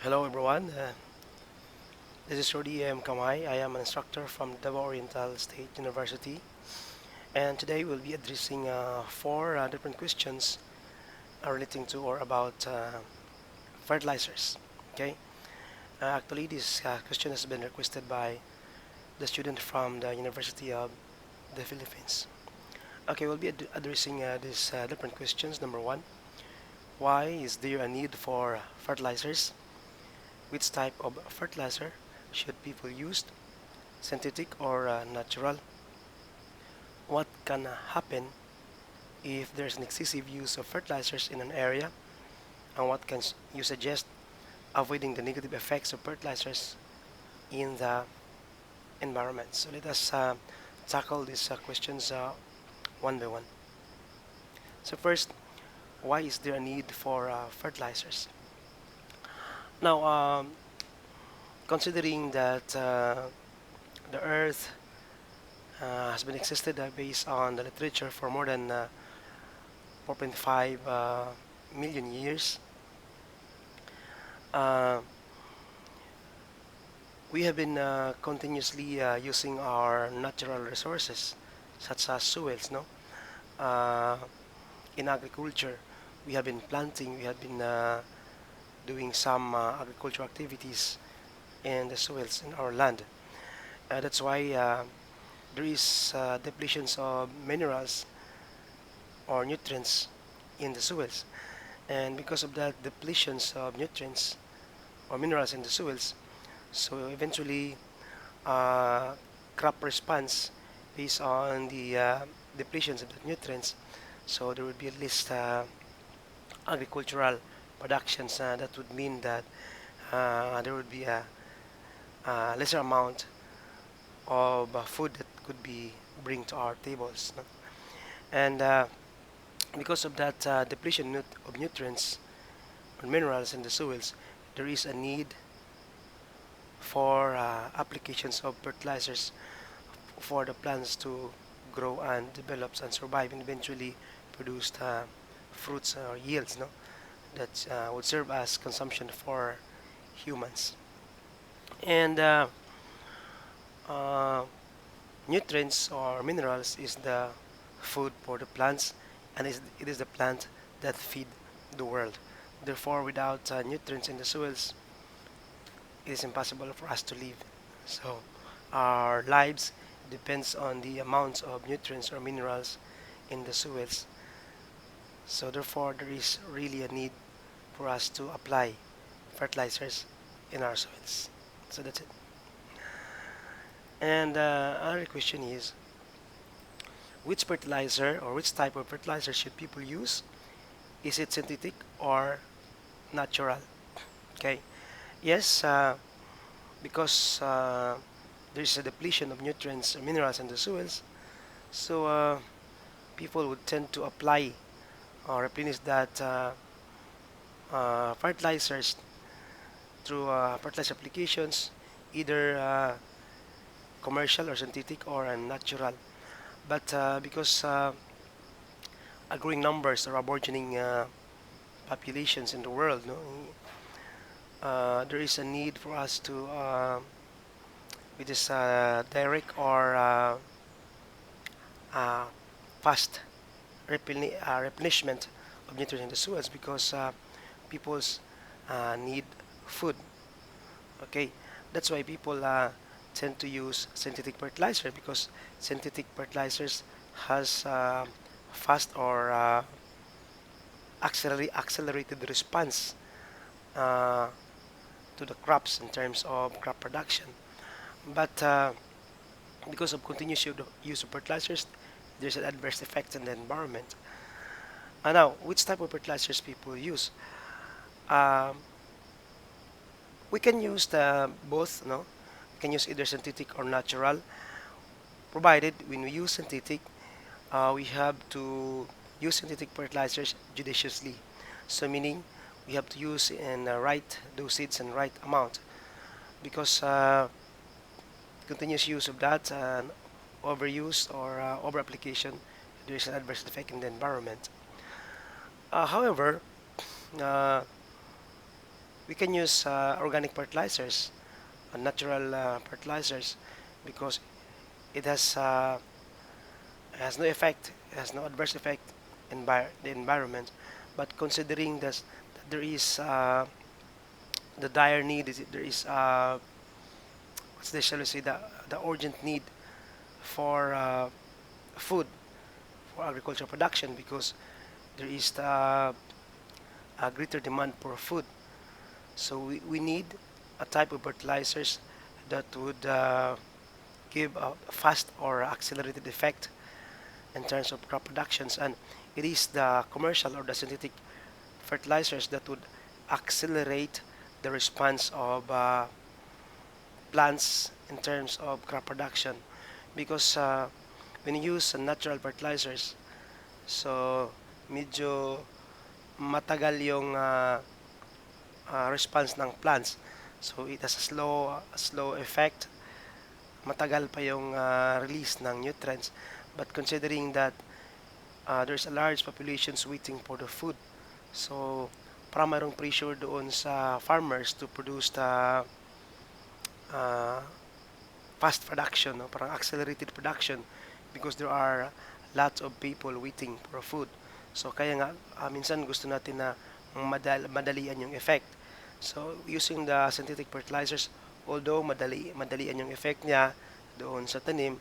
Hello everyone, this is Rudy M. Kamai. I am an instructor from Davao Oriental State University, and today we'll be addressing four different questions relating to or about fertilizers. Okay, actually, this question has been requested by the student from the University of the Philippines. Okay, we'll be addressing these different questions. Number one, why is there a need for fertilizers? Which type of fertilizer should people use? Synthetic or natural? What can happen if there's an excessive use of fertilizers in an area? And what can you suggest avoiding the negative effects of fertilizers in the environment? So let us tackle these questions one by one. So first, why is there a need for fertilizers? Now, considering that the Earth has been existed based on the literature for more than 4.5 million years, uh, we have been continuously using our natural resources, such as soils, no? Uh, in agriculture, we have been planting, we have been doing some agricultural activities in the soils in our land. That's why there is depletions of minerals or nutrients in the soils. And because of that depletions of nutrients or minerals in the soils, so eventually uh, crop response based on the depletions of the nutrients. So there would be at least agricultural productions that would mean that there would be a lesser amount of food that could be bring to our tables, no? And because of that depletion of nutrients or minerals in the soils, there is a need for applications of fertilizers for the plants to grow and develop and survive and eventually produce fruits or yields, no, that would serve as consumption for humans. And uh, nutrients or minerals is the food for the plants, and it is the plant that feed the world. Therefore, without nutrients in the soils, it is impossible for us to live. So, our lives depends on the amounts of nutrients or minerals in the soils. So, therefore, there is really a need for us to apply fertilizers in our soils. So that's it. And another question is, which fertilizer or which type of fertilizer should people use? Is it synthetic or natural? Okay. Yes, because there's a depletion of nutrients and minerals in the soils, so people would tend to apply or replenish that fertilizers through fertilizer applications, either commercial or synthetic or natural. But because growing numbers or burgeoning populations in the world, no, there is a need for us to, with this direct or uh, fast replenishment of nutrients in the soils because people's need food. Okay, that's why people tend to use synthetic fertilizer because synthetic fertilizers has fast or accelerated response uh, to the crops in terms of crop production. But because of continuous use of fertilizers, there's an adverse effect on the environment. And now, which type of fertilizers people use? Um, we can use the both, no? We can use either synthetic or natural, provided when we use synthetic, we have to use synthetic fertilizers judiciously. So meaning we have to use in the right dosage and right amount because continuous use of that and overuse or over application, there is an adverse effect in the environment. However, uh, we can use organic fertilizers, natural fertilizers, because it has no effect, has no adverse effect in the environment. But considering that there is the dire need, there is what's the shall we say the urgent need for food, for agricultural production, because there is a greater demand for food. So we need a type of fertilizers that would give a fast or accelerated effect in terms of crop productions, and it is the commercial or the synthetic fertilizers that would accelerate the response of plants in terms of crop production, because when you use natural fertilizers, so medyo matagal yung response ng plants. So it has a slow effect, matagal pa yung release ng nutrients. But considering that there's a large populations waiting for the food, so parang mayroong pressure doon sa farmers to produce the uh, fast production, no? Parang accelerated production, because there are lots of people waiting for food. So kaya nga minsan gusto natin na madalian yung effect. So using the synthetic fertilizers, although madalian yung effect niya doon sa tanim,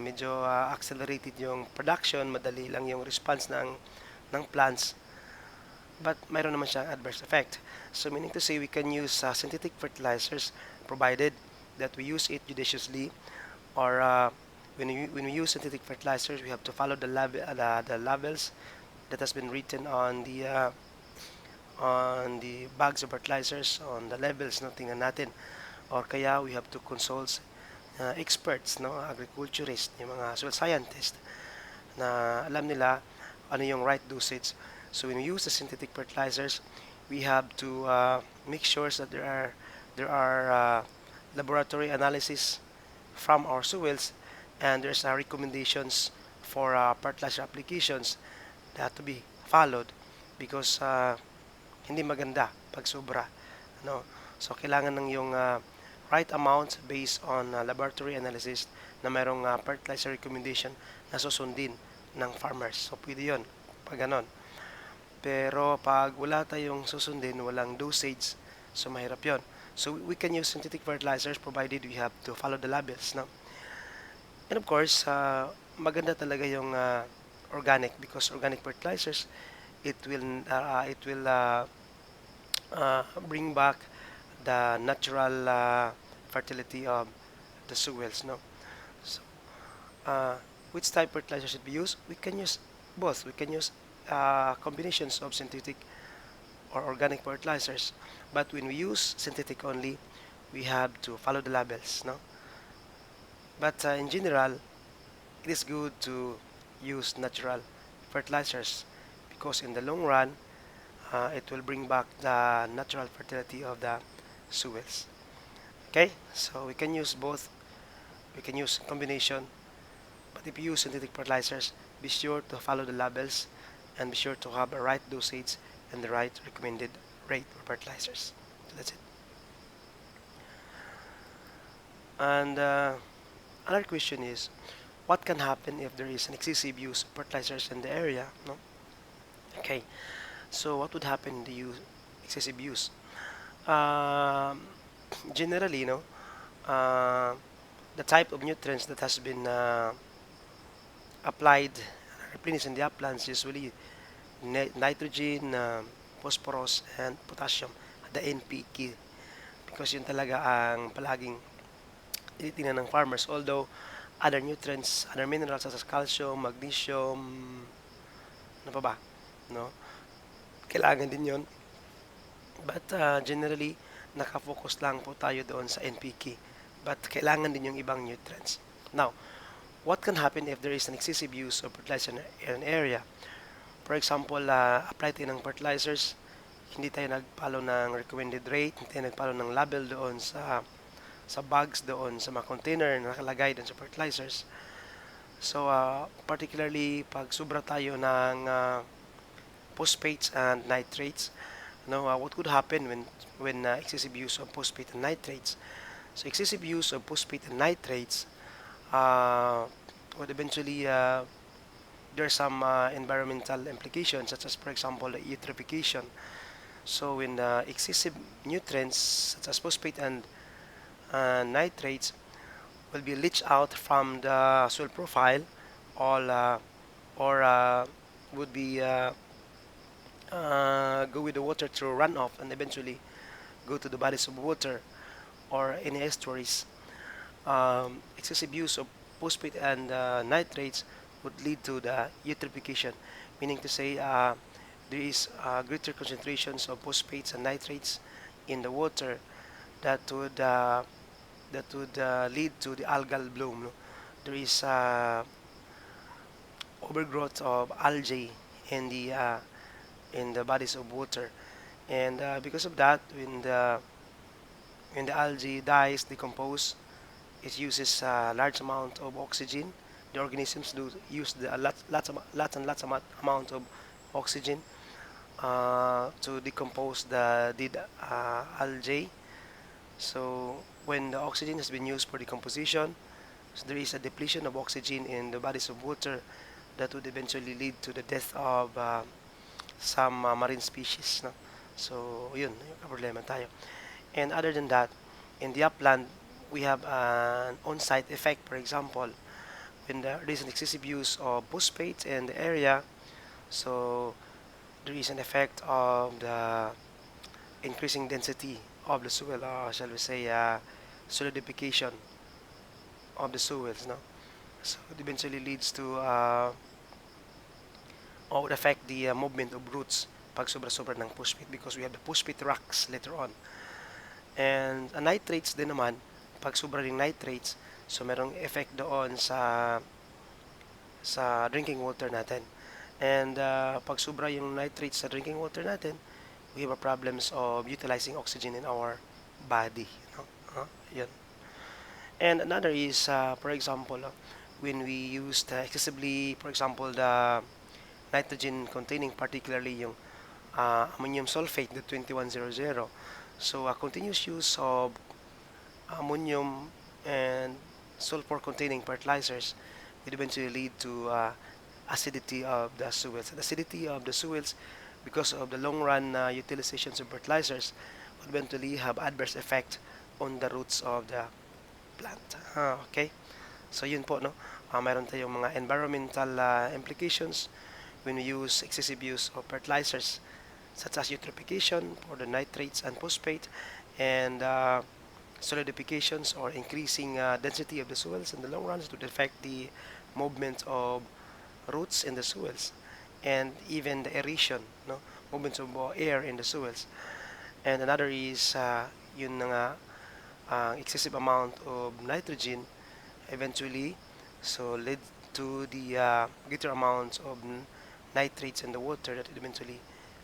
medyo accelerated yung production, madali lang yung response ng plants, but mayroon naman siyang adverse effect. So meaning to say, we can use synthetic fertilizers provided that we use it judiciously, or when we use synthetic fertilizers, we have to follow the labels that has been written on the bags of fertilizers, on the labels, no, tingnan natin. Or kaya we have to consult experts, no, agriculturists, yung mga soil scientists na alam nila ano yung right dosage. So when we use the synthetic fertilizers, we have to make sure that there are laboratory analysis from our soils, and there's recommendations for fertilizer applications that to be followed, because hindi maganda pag sobra, no? So kailangan ng yung right amount based on laboratory analysis, na mayroong fertilizer recommendation na susundin ng farmers. So pwede yun pag ganon. Pero pag wala tayong susundin, walang dosage, so mahirap yon. So we can use synthetic fertilizers provided we have to follow the labels, no? And of course, maganda talaga yung organic, because organic fertilizers, it will bring back the natural fertility of the soils, no? So, which type fertilizer should be used? We can use both. We can use combinations of synthetic or organic fertilizers. But when we use synthetic only, we have to follow the labels, no? But in general, it is good to use natural fertilizers, because in the long run, it will bring back the natural fertility of the soils. Okay, so we can use both. We can use combination, but if you use synthetic fertilizers, be sure to follow the labels and be sure to have a right dosage and the right recommended rate for fertilizers. So that's it. And another question is, what can happen if there is an excessive use of fertilizers in the area? No? Okay, so what would happen in the excessive use? Um, Generally, no, uh, the type of nutrients that has been applied, replenished in the uplands, usually nitrogen, phosphorus, and potassium, the NPK, because yun talaga ang palaging tinitingnan ng farmers. Although other nutrients, other minerals such as calcium, magnesium, ano pa ba, no? Kailangan din yon. But generally, nakafocus lang po tayo doon sa NPK. But kailangan din yung ibang nutrients. Now, what can happen if there is an excessive use of fertilizer in an area? For example, apply tayo ng fertilizers, hindi tayo nag-follow ng recommended rate, hindi tayo nag-follow ng label doon sa bags doon, sa mga container na nakalagay doon sa fertilizers. So, particularly pag sobra tayo ng phosphates and nitrates, Now, what could happen when excessive use of phosphate and nitrates? So excessive use of phosphate and nitrates uh, would eventually there are some environmental implications, such as, for example, the eutrophication. So when excessive nutrients such as phosphate and nitrates will be leached out from the soil profile, all or would be go with the water through runoff and eventually go to the bodies of water or any estuaries. Excessive use of phosphate and nitrates would lead to the eutrophication, meaning to say there is greater concentrations of phosphates and nitrates in the water that would lead to the algal bloom. No? There is overgrowth of algae in the bodies of water, and because of that, when the algae dies, decompose, it uses a large amount of oxygen. The organisms do use the lots amount of oxygen to decompose the dead algae. So when the oxygen has been used for decomposition, so there is a depletion of oxygen in the bodies of water that would eventually lead to the death of some marine species. No? So yun, yung problema tayo. And other than that, in the upland, we have an on-site effect. For example, when there is an excessive use of phosphate in the area, so there is an effect of the increasing density of the soil, or shall we say, solidification of the soils. No, so it eventually leads to or would affect the movement of roots pag sobra-sobra ng phosphate because we have the phosphate rocks later on. And nitrates din naman, pag sobra ring nitrates, so merong effect doon sa drinking water natin. And pag sobra yung nitrates sa drinking water natin, we have a problems of utilizing oxygen in our body. No? Yun. And another is, for example, when we use excessively, for example, the nitrogen containing particularly yung ammonium sulfate, the 2100. So a continuous use of ammonium and sulfur containing fertilizers will eventually lead to acidity of the soils. And acidity of the soils, because of the long run utilizations of fertilizers, would eventually have adverse effect on the roots of the plant. Okay? So yun po, no? Mayroon tayong mga environmental implications when we use excessive use of fertilizers such as eutrophication for the nitrates and phosphate, and solidifications or increasing density of the soils in the long run to affect the movement of roots in the soils and even the aeration, no, movements of air in the soils. And another is yun na nga, excessive amount of nitrogen eventually so lead to the greater amounts of nitrates in the water that eventually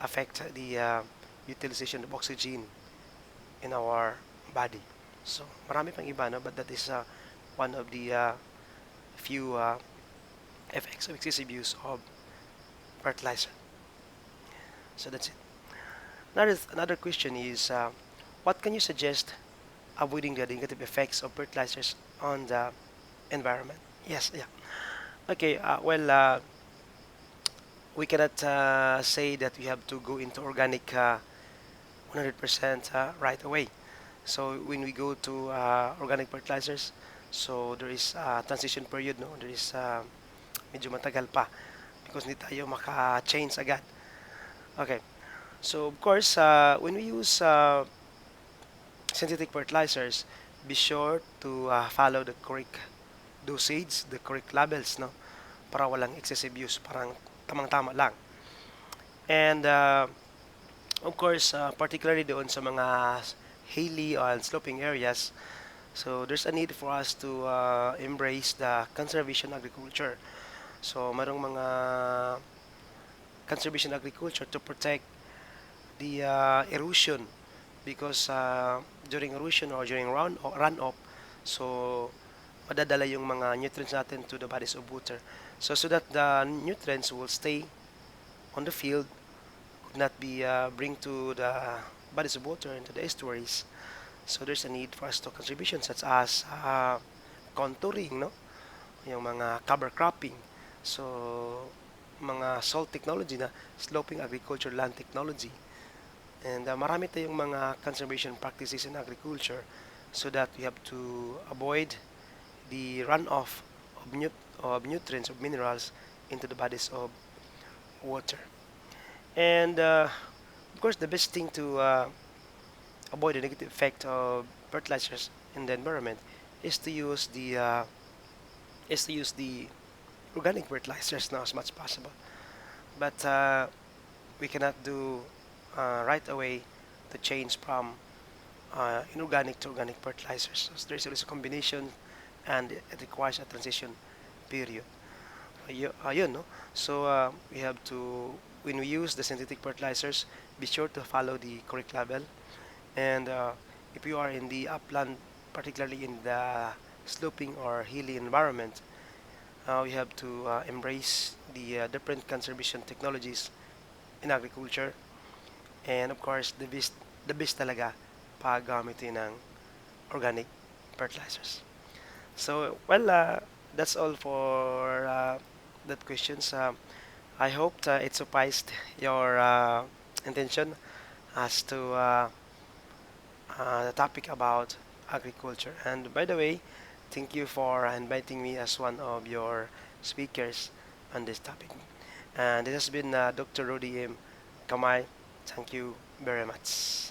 affect the utilization of oxygen in our body. So marami pang iba, no? But that is one of the few effects of excessive use of fertilizer. So that's it. Another question is, what can you suggest avoiding the negative effects of fertilizers on the environment? Yes, yeah. Okay, we cannot say that we have to go into organic 100% right away. So when we go to organic fertilizers, so there is a transition period, no? There is medyo matagal pa because hindi tayo maka-change agad. Okay. So of course, when we use synthetic fertilizers, be sure to follow the correct dosage, the correct levels, no? Para walang excessive use, parang tamang-tama lang. And of course, particularly doon sa mga hilly and sloping areas, so there's a need for us to embrace the conservation agriculture. So merong mga conservation agriculture to protect the erosion because during erosion or during runoff, so madadala yung mga nutrients natin to the bodies of water. So that the nutrients will stay on the field, not be bring to the bodies of water into the estuaries. So there's a need for us to contribution such as contouring, no? Yung mga cover cropping. So mga salt technology na sloping agriculture land technology. And marami tayong mga conservation practices in agriculture so that we have to avoid the runoff of, of nutrients, of minerals into the bodies of water. And of course, the best thing to avoid the negative effect of fertilizers in the environment is to use the organic fertilizers now as much as possible. But we cannot do right away the change from inorganic to organic fertilizers. So there's always a combination, and it requires a transition period. Yun, no? So we have to, when we use the synthetic fertilizers, be sure to follow the correct level. And if you are in the upland, particularly in the sloping or hilly environment, we have to embrace the different conservation technologies in agriculture. And of course, the best talaga pag gamitin ng organic fertilizers. So, well, that's all for that questions. I hope it sufficed your intention as to the topic about agriculture. And by the way, thank you for inviting me as one of your speakers on this topic. And this has been Dr. Rudy M. Kamay. Thank you very much.